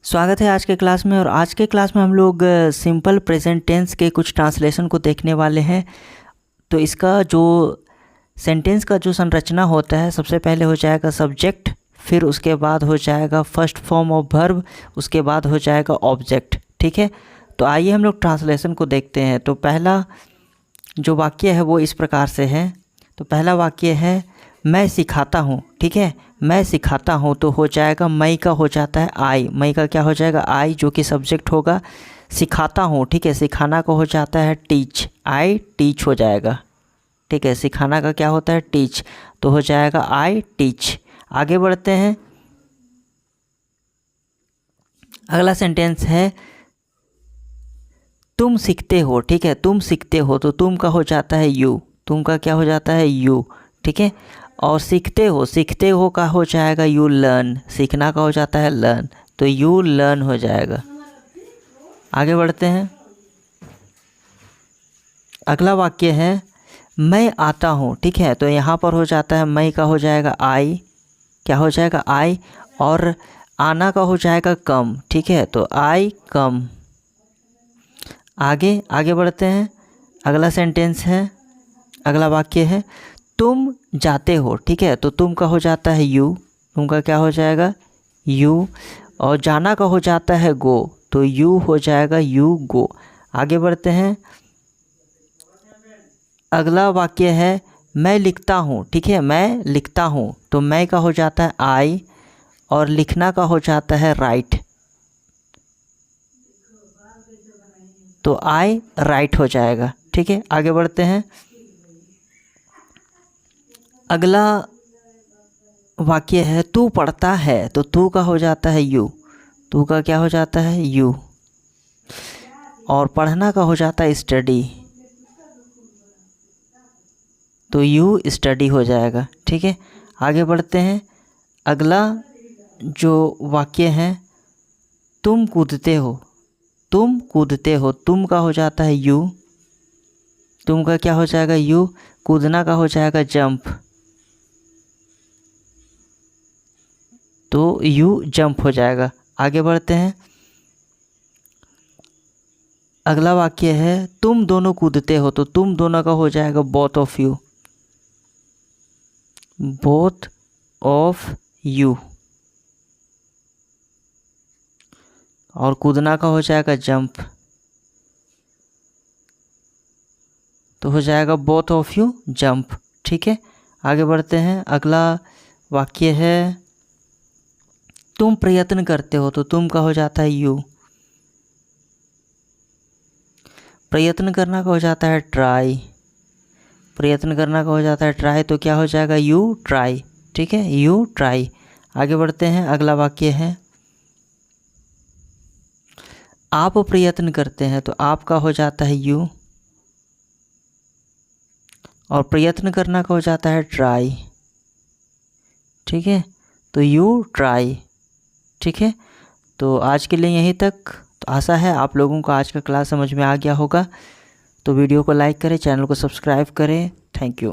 स्वागत है आज के क्लास में। और आज के क्लास में हम लोग सिंपल प्रेजेंट टेंस के कुछ ट्रांसलेशन को देखने वाले हैं। तो इसका जो सेंटेंस का जो संरचना होता है, सबसे पहले हो जाएगा सब्जेक्ट, फिर उसके बाद हो जाएगा फर्स्ट फॉर्म ऑफ वर्ब, उसके बाद हो जाएगा ऑब्जेक्ट। ठीक है, तो आइए हम लोग ट्रांसलेशन को देखते हैं। तो पहला जो वाक्य है वो इस प्रकार से है। तो पहला वाक्य है मैं सिखाता हूँ। ठीक है, मैं सिखाता हूँ तो हो जाएगा मई का हो जाता है आई। मई का क्या हो जाएगा आई, जो कि सब्जेक्ट होगा। सिखाता हूँ, ठीक है, सिखाना का हो जाता है टीच, आई टीच हो जाएगा। ठीक है, सिखाना का क्या होता है टीच, तो हो जाएगा आई टीच। आगे बढ़ते हैं, अगला सेंटेंस है तुम सीखते हो। ठीक है, तुम सीखते हो तो तुम का हो जाता है यू, तुम का क्या हो जाता है यू। ठीक है, और सीखते हो का हो जाएगा यू लर्न, सीखना का हो जाता है लर्न, तो यू लर्न हो जाएगा। आगे बढ़ते हैं, अगला वाक्य है मैं आता हूँ। ठीक है, तो यहाँ पर हो जाता है मैं का हो जाएगा आई, क्या हो जाएगा आई, और आना का हो जाएगा कम। ठीक है, तो आई कम। आगे बढ़ते हैं, अगला सेंटेंस है, अगला वाक्य है तुम जाते हो। ठीक है, तो तुम का हो जाता है यू, तुम का क्या हो जाएगा यू, और जाना का हो जाता है गो, तो यू हो जाएगा यू गो। आगे बढ़ते हैं, अगला वाक्य है मैं लिखता हूँ। ठीक है, मैं लिखता हूँ तो मैं का हो जाता है आई, और लिखना का हो जाता है राइट, तो आई राइट हो जाएगा। ठीक है, आगे बढ़ते हैं, अगला वाक्य है तू पढ़ता है, तो तू का हो जाता है यू, तू का क्या हो जाता है यू, और पढ़ना का हो जाता है स्टडी, तो यू स्टडी हो जाएगा। ठीक है, आगे बढ़ते हैं, अगला जो वाक्य है तुम कूदते हो, तुम कूदते हो, तुम का हो जाता है यू, तुम का क्या हो जाएगा यू, कूदना का हो जाएगा जंप, तो यू जंप हो जाएगा। आगे बढ़ते हैं, अगला वाक्य है तुम दोनों कूदते हो, तो तुम दोनों का हो जाएगा both of you, both of you, और कूदना का हो जाएगा जंप, तो हो जाएगा बोथ ऑफ यू जंप। ठीक है, आगे बढ़ते हैं, अगला वाक्य है तुम प्रयत्न करते हो, तो तुम का हो जाता है यू, प्रयत्न करना का हो जाता है ट्राई, प्रयत्न करना का हो जाता है ट्राई, तो क्या हो जाएगा यू ट्राई। ठीक है, यू ट्राई। आगे बढ़ते हैं, अगला वाक्य है आप प्रयत्न करते हैं, तो आप का हो जाता है यू, और प्रयत्न करना का हो जाता है ट्राई। ठीक है, तो यू ट्राई। ठीक है, तो आज के लिए यहीं तक। तो आशा है आप लोगों को आज का क्लास समझ में आ गया होगा। तो वीडियो को लाइक करें, चैनल को सब्सक्राइब करें। Thank you.